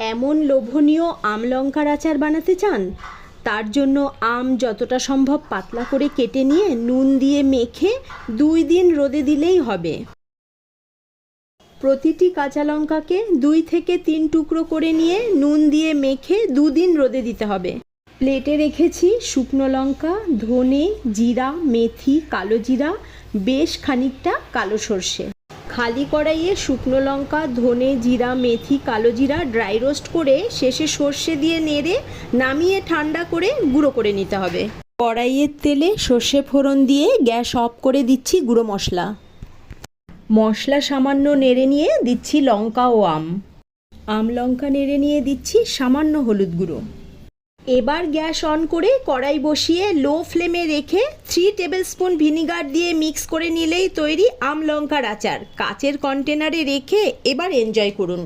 এমন লোভনীয় আম লঙ্কার আচার বানাতে চান? তার জন্য আম যতটা সম্ভব পাতলা করে কেটে নিয়ে নুন দিয়ে মেখে 2 দিন রোদে দিলেই হবে। প্রতিটি কাঁচা লঙ্কাকে 2 থেকে 3 টুকরো করে নিয়ে নুন দিয়ে মেখে 2 দিন রোদে দিতে হবে। প্লেটে রেখেছি শুকনো লঙ্কা, ধনে, জিরা, মেথি, কালো জিরা, বেশ খানিকটা কালো সর্ষে। খালি কড়াইয়ে শুকনো লঙ্কা, ধনে, জিরা, মেথি, কালো জিরা ড্রাই রোস্ট করে শেষে সর্ষে দিয়ে নেড়ে নামিয়ে ঠান্ডা করে গুঁড়ো করে নিতে হবে। কড়াইয়ের তেলে সর্ষে ফোড়ন দিয়ে গ্যাস অফ করে দিচ্ছি গুঁড়ো মশলা। মশলা সামান্য নেড়ে নিয়ে দিচ্ছি লঙ্কা ও আম লঙ্কা নেড়ে নিয়ে দিচ্ছি সামান্য হলুদ গুঁড়ো। এবার গ্যাস অন করে কড়াই বসিয়ে লো ফ্লেমে রেখে 3 টেবিল স্পুন ভিনিগার দিয়ে মিক্স করে নিলেই তৈরি আম লঙ্কার আচার। কাচের কন্টেনারে রেখে এবার এনজয় করুন।